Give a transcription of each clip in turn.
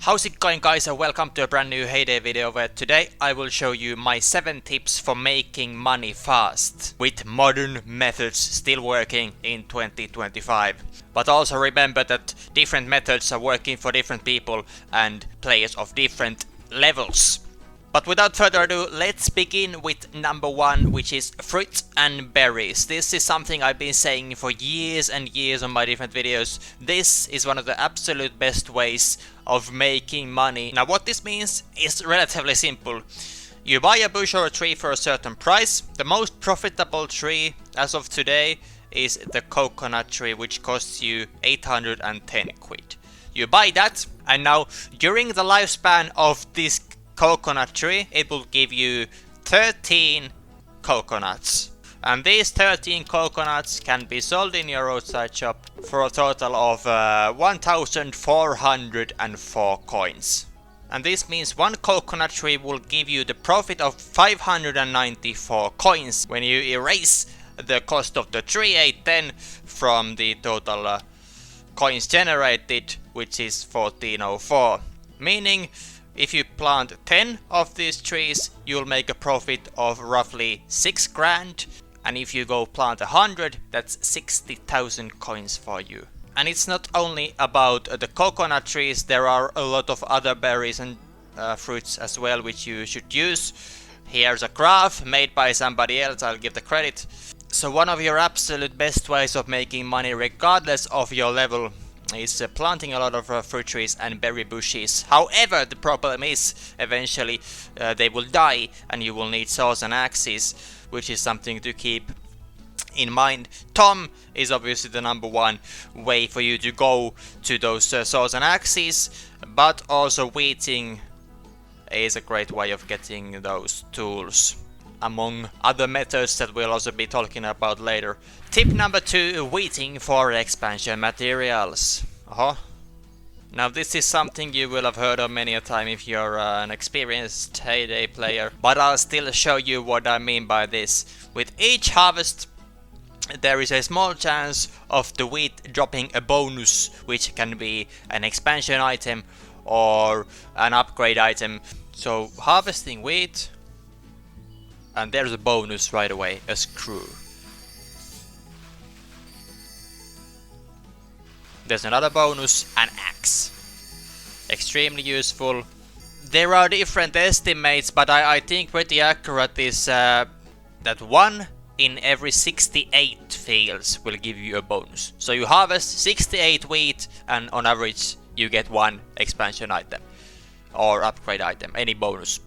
How's it going, guys, and welcome to a brand new Hayday video where today I will show you my 7 tips for making money fast with modern methods still working in 2025. But also remember that different methods are working for different people and players of different levels. But without further ado, let's begin with number 1, which is fruit and berries. This is something I've been saying for years and years on my different videos. This is one of the absolute best ways of making money. Now what this means is relatively simple. You buy a bush or a tree for a certain price. The most profitable tree as of today is the coconut tree, which costs you 810 quid. You buy that, and now during the lifespan of this coconut tree, it will give you 13 coconuts. And these 13 coconuts can be sold in your roadside shop for a total of 1,404 coins. And this means one coconut tree will give you the profit of 594 coins when you erase the cost of the tree 810 from the total coins generated, which is 1404. Meaning, if you plant 10 of these trees, you'll make a profit of roughly 6 grand. And if you go plant 100, that's 60,000 coins for you. And it's not only about the coconut trees, there are a lot of other berries and fruits as well, which you should use. Here's a graph made by somebody else, I'll give the credit. So one of your absolute best ways of making money, regardless of your level, is planting a lot of fruit trees and berry bushes. However, the problem is eventually they will die and you will need saws and axes, which is something to keep in mind. Tom is obviously the number 1 way for you to go to those saws and axes, but also weeding is a great way of getting those tools, among other methods that we'll also be talking about later. Tip number 2, weeding for expansion materials. Now this is something you will have heard of many a time if you're an experienced Hayday player, but I'll still show you what I mean by this. With each harvest there is a small chance of the wheat dropping a bonus, which can be an expansion item or an upgrade item. So harvesting wheat, and there's a bonus right away, a screw. There's another bonus, an axe. Extremely useful. There are different estimates, but I think pretty accurate is that 1 in every 68 fields will give you a bonus. So you harvest 68 wheat and on average you get 1 expansion item or upgrade item, any bonus.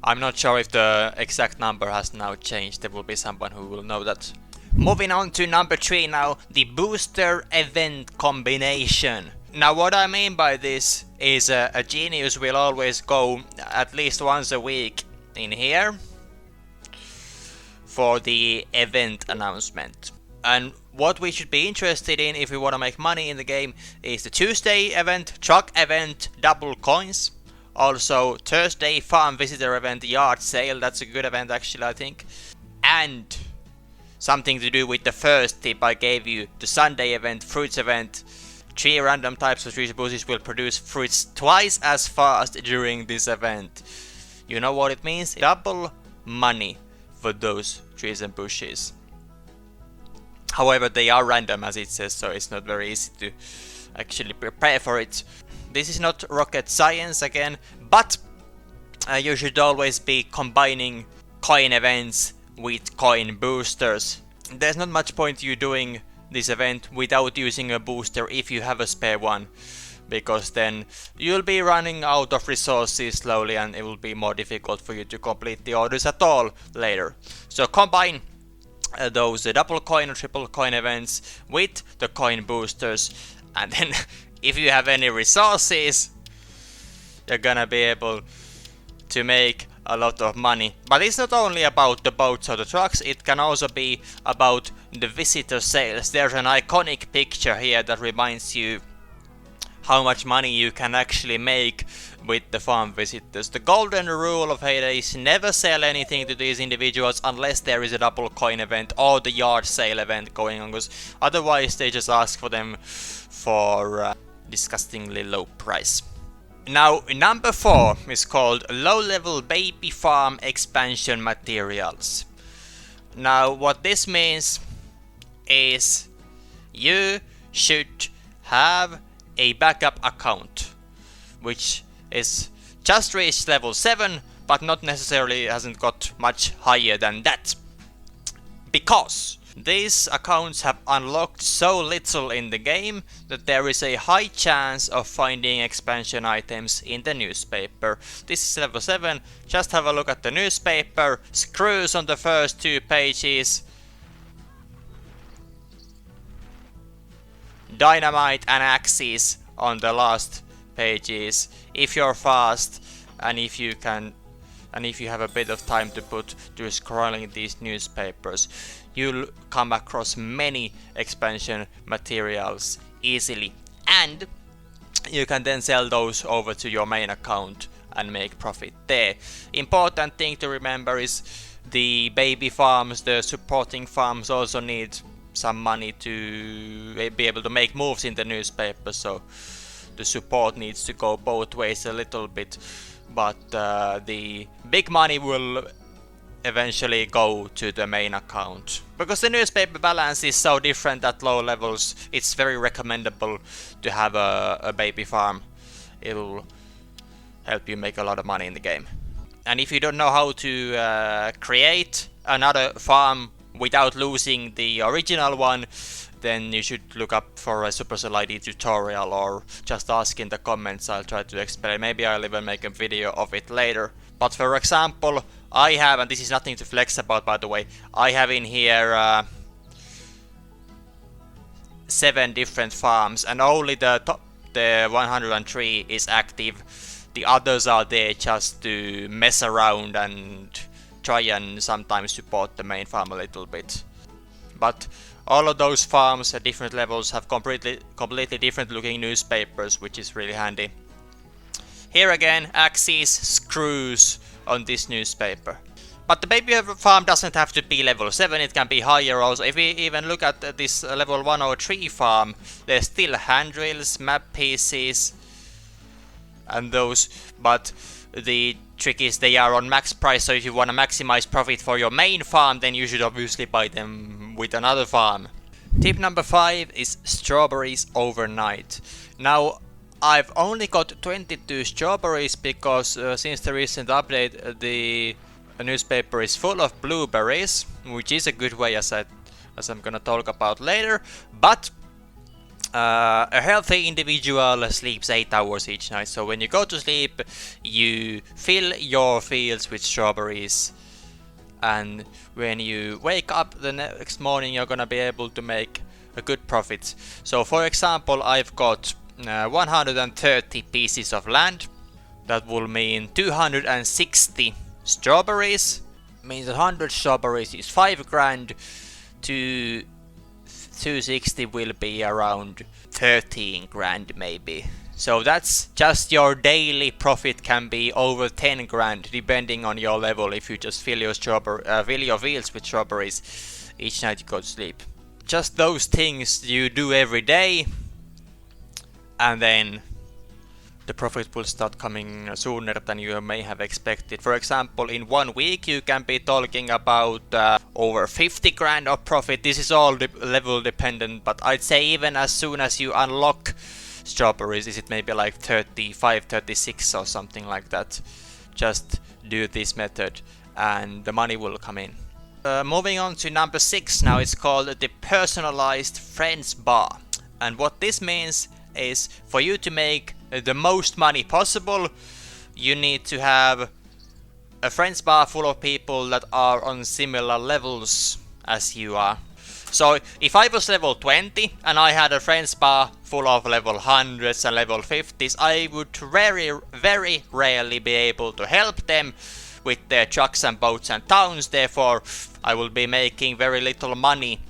I'm not sure if the exact number has now changed, there will be someone who will know that. Moving on to number 3 now, the booster event combination. Now what I mean by this is a genius will always go at least once a week in here for the event announcement. And what we should be interested in if we want to make money in the game is the Tuesday event, truck event, double coins. Also Thursday farm visitor event, yard sale, that's a good event actually I think. And something to do with the first tip I gave you, the Sunday event, fruits event. 3 random types of trees and bushes will produce fruits twice as fast during this event. You know what it means? Double money for those trees and bushes. However, they are random as it says, so it's not very easy to actually prepare for it. This is not rocket science again, but you should always be combining coin events with coin boosters. There's not much point you doing this event without using a booster if you have a spare one, because then you'll be running out of resources slowly and it will be more difficult for you to complete the orders at all later. So combine those double coin or triple coin events with the coin boosters, and then if you have any resources you're gonna be able to make a lot of money. But it's not only about the boats or the trucks, it can also be about the visitor sales. There's an iconic picture here that reminds you how much money you can actually make with the farm visitors. The golden rule of Hayday is never sell anything to these individuals unless there is a double coin event or the yard sale event going on, because otherwise they just ask for them for disgustingly low price. Now, number 4 is called low-level baby farm expansion materials. Now, what this means is you should have a backup account, which is just reached level 7, but not necessarily hasn't got much higher than that. Because these accounts have unlocked so little in the game that there is a high chance of finding expansion items in the newspaper. This is level 7, just have a look at the newspaper, screws on the first 2 pages, dynamite and axes on the last pages. If you're fast and if you have a bit of time to put to scrolling these newspapers, you'll come across many expansion materials easily, and you can then sell those over to your main account and make profit there. Important thing to remember is the baby farms, the supporting farms also need some money to be able to make moves in the newspaper, so the support needs to go both ways a little bit, but the big money will eventually go to the main account. Because the newspaper balance is so different at low levels, it's very recommendable to have a baby farm. It'll help you make a lot of money in the game. And if you don't know how to create another farm without losing the original one, then you should look up for a Supercell ID tutorial or just ask in the comments. I'll try to explain. Maybe I'll even make a video of it later. But for example, I have, and this is nothing to flex about by the way, I have in here 7 different farms, and only the 103 is active. The others are there just to mess around and try and sometimes support the main farm a little bit. But all of those farms at different levels have completely different looking newspapers, which is really handy. Here again, axes, screws on this newspaper. But the baby farm doesn't have to be level 7, it can be higher also. If we even look at this level 103 farm, there's still handrails, map pieces and those, but the trick is they are on max price, so if you want to maximize profit for your main farm, then you should obviously buy them with another farm. Tip number 5 is strawberries overnight. Now, I've only got 22 strawberries because since the recent update the newspaper is full of blueberries, which is a good way as I'm gonna talk about later, but a healthy individual sleeps 8 hours each night, so when you go to sleep you fill your fields with strawberries, and when you wake up the next morning you're gonna be able to make a good profit. So for example, I've got 130 pieces of land. That will mean 260 strawberries. Means 100 strawberries is 5 grand. 260 will be around 13 grand maybe. So that's just your daily profit, can be over 10 grand depending on your level if you just fill your fields with strawberries each night you go to sleep. Just those things you do every day, and then the profit will start coming sooner than you may have expected. For example, in 1 week you can be talking about over 50 grand of profit. This is all level dependent, but I'd say even as soon as you unlock strawberries, is it maybe like 35, 36 or something like that. Just do this method and the money will come in. Moving on to number 6 now, it's called the Personalized Friends Bar. And what this means is for you to make the most money possible, you need to have a friends bar full of people that are on similar levels as you are. So if I was level 20 and I had a friends bar full of level 100s and level 50s, I would very rarely be able to help them with their trucks and boats and towns. Therefore I will be making very little money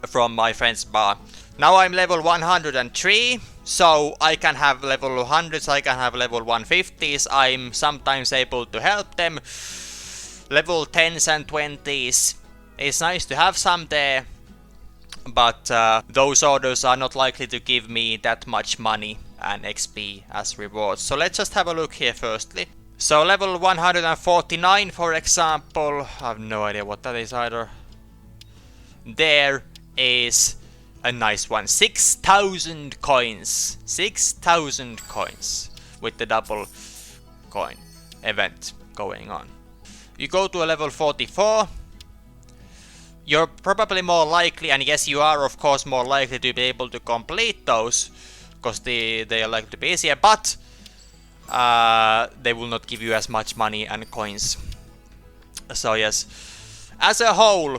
from my friends bar. Now I'm level 103, so I can have level 100s, I can have level 150s, I'm sometimes able to help them. Level 10s and 20s, it's nice to have some there, but those orders are not likely to give me that much money and XP as rewards. So let's just have a look here firstly. So level 149 for example, I have no idea what that is either. There is a nice one, 6,000 coins, 6,000 coins with the double coin event going on. You go to a level 44, you're probably more likely, and yes you are of course more likely to be able to complete those, because they are likely to be easier, but they will not give you as much money and coins. So yes, as a whole,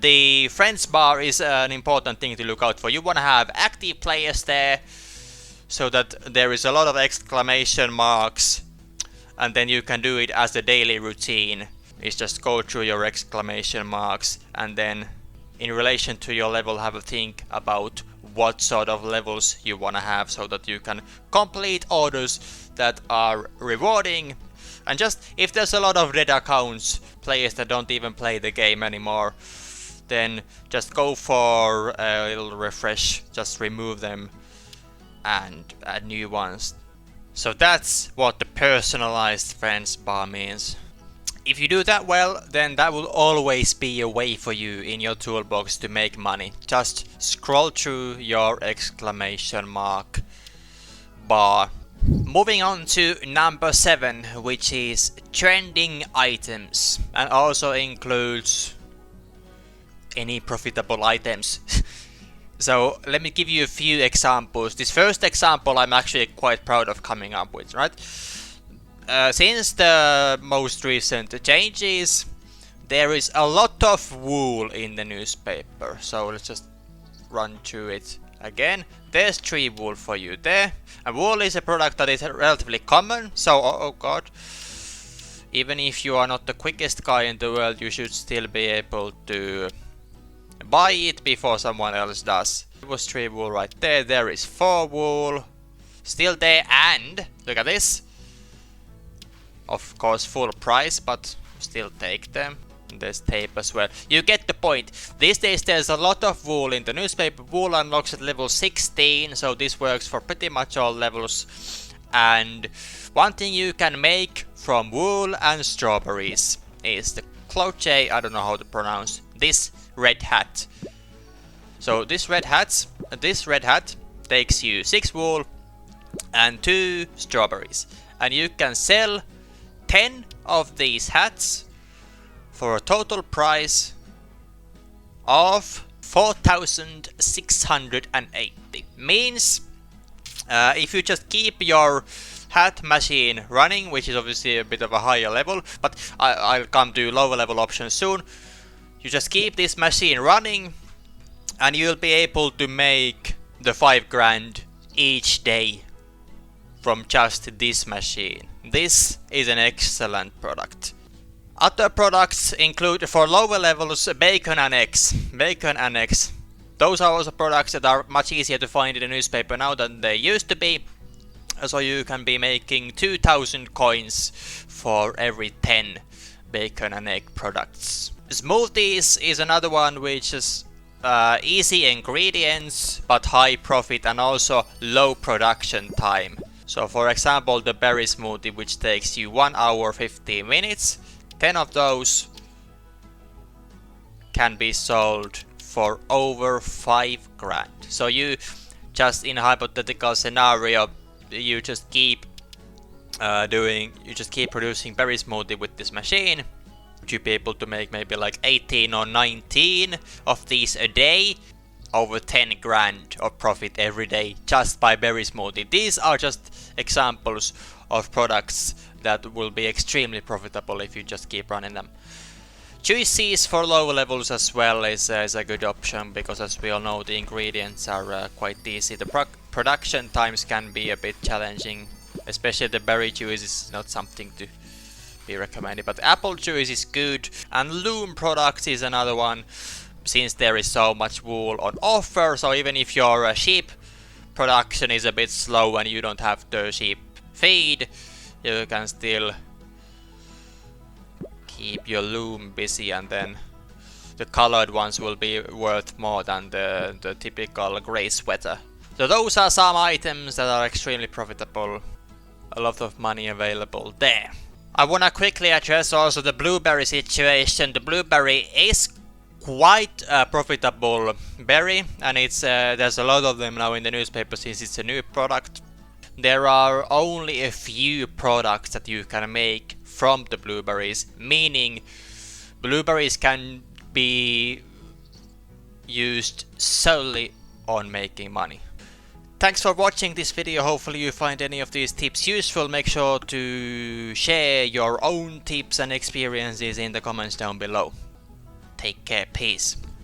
the friends bar is an important thing to look out for. You want to have active players there, so that there is a lot of exclamation marks, and then you can do it as a daily routine. Is just go through your exclamation marks, and then in relation to your level have a think about what sort of levels you want to have, so that you can complete orders that are rewarding. And just if there's a lot of dead accounts, players that don't even play the game anymore, then just go for a little refresh, just remove them and add new ones. So that's what the personalized friends bar means. If you do that well, then that will always be a way for you in your toolbox to make money. Just scroll through your exclamation mark bar. Moving on to number 7, which is trending items, and also includes any profitable items. So let me give you a few examples. This first example I'm actually quite proud of coming up with, right? Since the most recent changes, there is a lot of wool in the newspaper. So let's just run through it again. There's 3 wool for you there. And wool is a product that is relatively common. So, oh god, even if you are not the quickest guy in the world, you should still be able to buy it before someone else does. It was 3 wool right there. There is 4 wool still there, and look at this. Of course full price, but still take them. There's tape as well. You get the point. These days there's a lot of wool in the newspaper. Wool unlocks at level 16, so this works for pretty much all levels. And one thing you can make from wool and strawberries is the cloche, I don't know how to pronounce this red hat. So this red hat takes you 6 wool and 2 strawberries, and you can sell 10 of these hats for a total price of 4,680. Means if you just keep your hat machine running, which is obviously a bit of a higher level, but I'll come to lower level options soon. You just keep this machine running and you'll be able to make the 5 grand each day from just this machine. This is an excellent product. Other products include, for lower levels, bacon and eggs. Bacon and eggs. Those are also products that are much easier to find in the newspaper now than they used to be. So you can be making 2,000 coins for every 10 bacon and egg products. Smoothies is another one which is easy ingredients but high profit and also low production time. So for example, the berry smoothie, which takes you 1 hour 15 minutes, 10 of those can be sold for over 5 grand. So you just, in a hypothetical scenario, you just keep producing berry smoothie with this machine. You'd be able to make maybe like 18 or 19 of these a day, over 10 grand of profit every day just by berry smoothie. These are just examples of products that will be extremely profitable if you just keep running them. Juices for lower levels as well is a good option, because as we all know, the ingredients are quite easy. The production times can be a bit challenging, especially the berry juice is not something to be recommended, but apple juice is good. And loom products is another one, since there is so much wool on offer. So even if your sheep production is a bit slow and you don't have the sheep feed, you can still keep your loom busy, and then the colored ones will be worth more than the typical grey sweater. So those are some items that are extremely profitable. A lot of money available there. I wanna quickly address also the blueberry situation. The blueberry is quite a profitable berry, and it's there's a lot of them now in the newspaper since it's a new product. There are only a few products that you can make from the blueberries, meaning blueberries can be used solely on making money. Thanks for watching this video. Hopefully you find any of these tips useful. Make sure to share your own tips and experiences in the comments down below. Take care, peace.